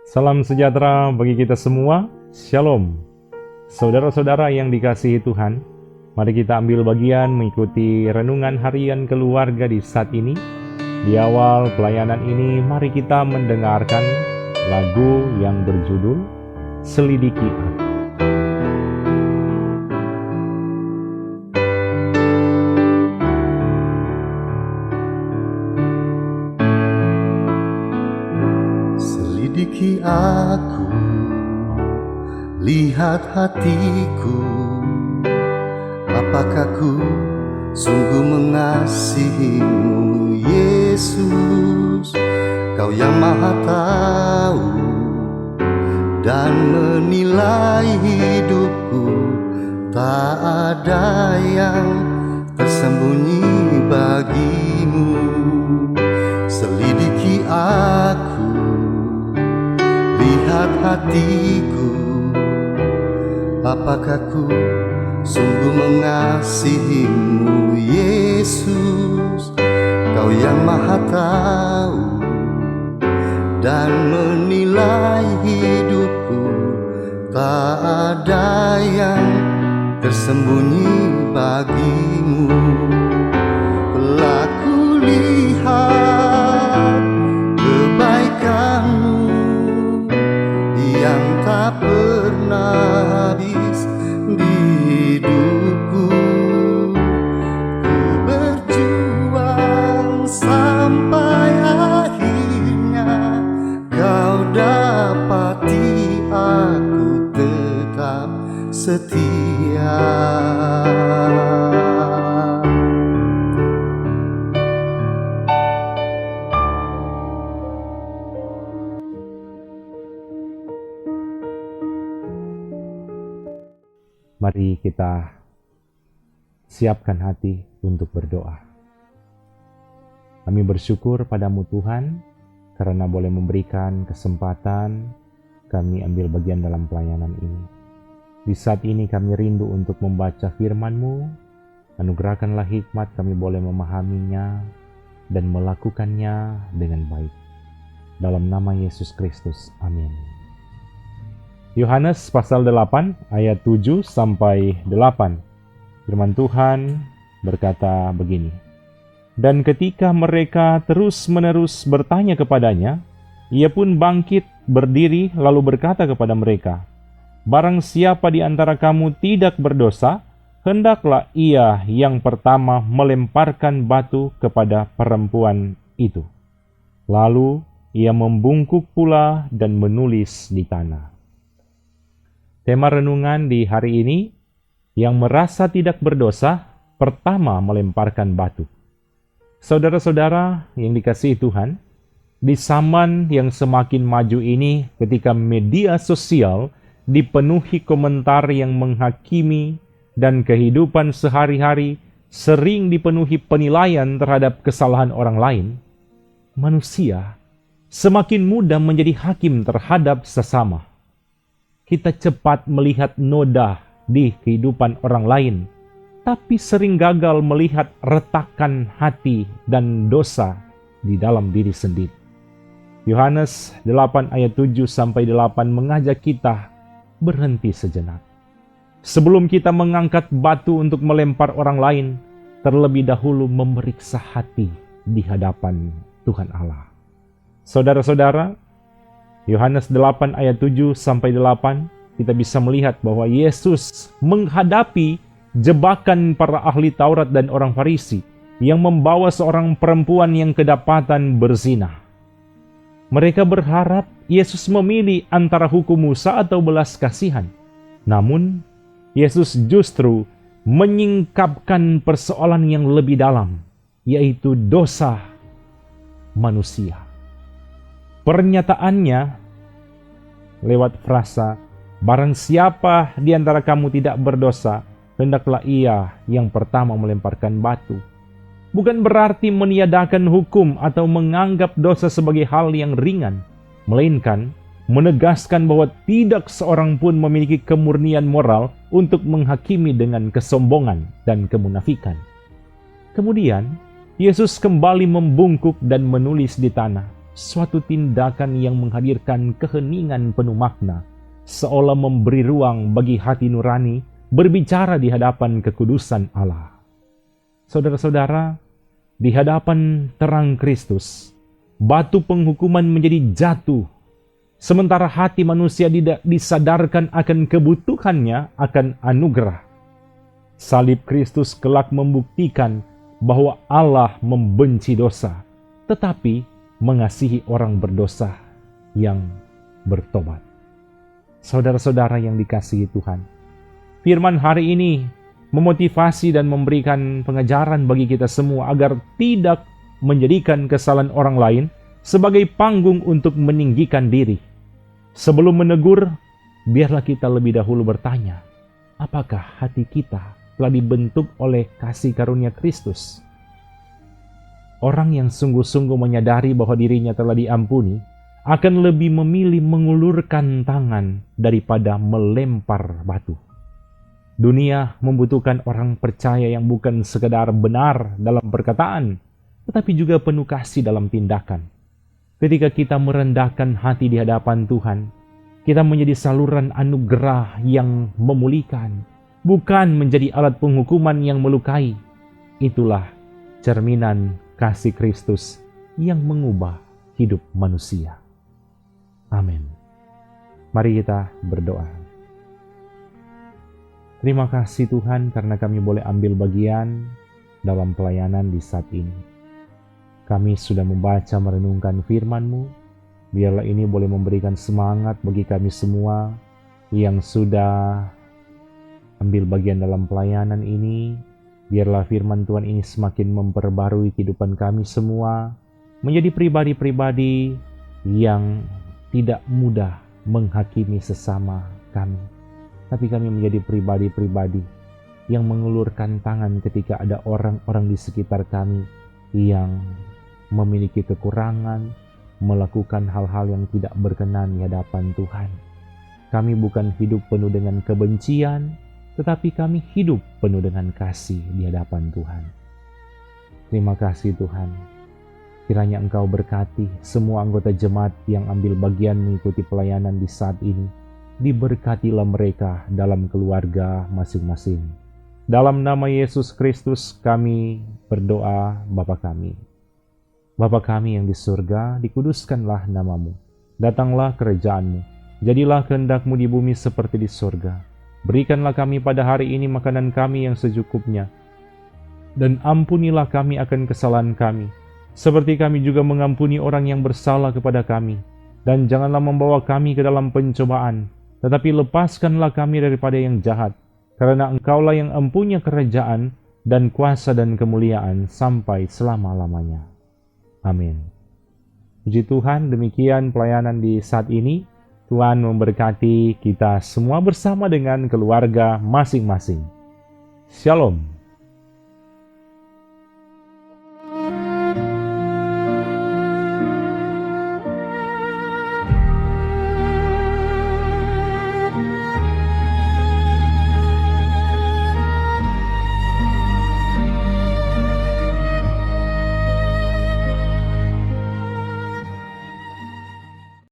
Salam sejahtera bagi kita semua. Shalom. Saudara-saudara yang dikasihi Tuhan, mari kita ambil bagian mengikuti renungan harian keluarga di saat ini. Di awal pelayanan ini, mari kita mendengarkan lagu yang berjudul Selidiki Aku. Selidiki aku, lihat hatiku, apakah ku sungguh mengasihimu, Yesus. Kau yang maha tahu dan menilai hidupku, tak ada yang tersembunyi bagimu. Selidiki aku, lihat hatiku, apakah ku sungguh mengasihimu, Yesus. Kau yang maha tahu dan menilai hidupku, tak ada yang tersembunyi bagimu. Telah kulihat kebaikanmu yang tak pernah habis di hidupku. Ku berjuang sampai akhirnya kau dapati aku tetap setia. Mari kita siapkan hati untuk berdoa. Kami bersyukur padamu Tuhan, karena boleh memberikan kesempatan kami ambil bagian dalam pelayanan ini. Di saat ini kami rindu untuk membaca firman-Mu. Anugerahkanlah hikmat kami boleh memahaminya dan melakukannya dengan baik. Dalam nama Yesus Kristus, amin. Yohanes pasal 8 ayat 7 sampai 8. Firman Tuhan berkata begini. Dan ketika mereka terus-menerus bertanya kepadanya, ia pun bangkit berdiri lalu berkata kepada mereka, barang siapa di antara kamu tidak berdosa, hendaklah ia yang pertama melemparkan batu kepada perempuan itu. Lalu ia membungkuk pula dan menulis di tanah. Tema renungan di hari ini, yang merasa tidak berdosa, pertama melemparkan batu. Saudara-saudara yang dikasihi Tuhan, di zaman yang semakin maju ini, ketika media sosial dipenuhi komentar yang menghakimi dan kehidupan sehari-hari sering dipenuhi penilaian terhadap kesalahan orang lain, manusia semakin mudah menjadi hakim terhadap sesama. Kita cepat melihat noda di kehidupan orang lain, tapi sering gagal melihat retakan hati dan dosa di dalam diri sendiri. Yohanes 8 ayat 7 sampai 8 mengajak kita berhenti sejenak. Sebelum kita mengangkat batu untuk melempar orang lain, terlebih dahulu memeriksa hati di hadapan Tuhan Allah. Saudara-saudara, Yohanes 8 ayat 7 sampai 8, kita bisa melihat bahwa Yesus menghadapi jebakan para ahli Taurat dan orang Farisi yang membawa seorang perempuan yang kedapatan berzina. Mereka berharap Yesus memilih antara hukum Musa atau belas kasihan. Namun, Yesus justru menyingkapkan persoalan yang lebih dalam, yaitu dosa manusia. Pernyataannya lewat frasa, barang siapa di antara kamu tidak berdosa, hendaklah ia yang pertama melemparkan batu. Bukan berarti meniadakan hukum atau menganggap dosa sebagai hal yang ringan, melainkan menegaskan bahwa tidak seorang pun memiliki kemurnian moral untuk menghakimi dengan kesombongan dan kemunafikan. Kemudian, Yesus kembali membungkuk dan menulis di tanah. suatu tindakan yang menghadirkan keheningan penuh makna, seolah memberi ruang bagi hati nurani berbicara di hadapan kekudusan Allah. Saudara-saudara, di hadapan terang Kristus, batu penghukuman menjadi jatuh, sementara hati manusia disadarkan akan kebutuhannya akan anugerah. Salib Kristus kelak membuktikan bahwa Allah membenci dosa, tetapi mengasihi orang berdosa yang bertobat. Saudara-saudara yang dikasihi Tuhan, firman hari ini memotivasi dan memberikan pengajaran bagi kita semua agar tidak menjadikan kesalahan orang lain sebagai panggung untuk meninggikan diri. Sebelum menegur, biarlah kita lebih dahulu bertanya, apakah hati kita telah dibentuk oleh kasih karunia Kristus? Orang yang sungguh-sungguh menyadari bahwa dirinya telah diampuni akan lebih memilih mengulurkan tangan daripada melempar batu. Dunia membutuhkan orang percaya yang bukan sekedar benar dalam perkataan, tetapi juga penuh kasih dalam tindakan. Ketika kita merendahkan hati di hadapan Tuhan, kita menjadi saluran anugerah yang memulihkan, bukan menjadi alat penghukuman yang melukai. Itulah cerminan kasih Kristus yang mengubah hidup manusia. Amin. Mari kita berdoa. Terima kasih Tuhan karena kami boleh ambil bagian dalam pelayanan di saat ini. Kami sudah membaca merenungkan firman-Mu. Biarlah ini boleh memberikan semangat bagi kami semua yang sudah ambil bagian dalam pelayanan ini. Biarlah firman Tuhan ini semakin memperbarui kehidupan kami semua, menjadi pribadi-pribadi yang tidak mudah menghakimi sesama kami, tapi kami menjadi pribadi-pribadi yang mengulurkan tangan ketika ada orang-orang di sekitar kami yang memiliki kekurangan, melakukan hal-hal yang tidak berkenan di hadapan Tuhan. Kami bukan hidup penuh dengan kebencian, tetapi kami hidup penuh dengan kasih di hadapan Tuhan. Terima kasih Tuhan. Kiranya Engkau berkati semua anggota jemaat yang ambil bagian mengikuti pelayanan di saat ini. Diberkatilah mereka dalam keluarga masing-masing. Dalam nama Yesus Kristus kami berdoa, Bapa kami. Bapa kami yang di surga, dikuduskanlah nama-Mu. Datanglah kerajaan-Mu. Jadilah kehendak-Mu di bumi seperti di surga. Berikanlah kami pada hari ini makanan kami yang secukupnya. Dan ampunilah kami akan kesalahan kami, seperti kami juga mengampuni orang yang bersalah kepada kami. Dan janganlah membawa kami ke dalam pencobaan, tetapi lepaskanlah kami daripada yang jahat. Karena Engkaulah yang empunya kerajaan dan kuasa dan kemuliaan sampai selama-lamanya. Amin. Puji Tuhan, demikian pelayanan di saat ini. Tuhan memberkati kita semua bersama dengan keluarga masing-masing. Shalom.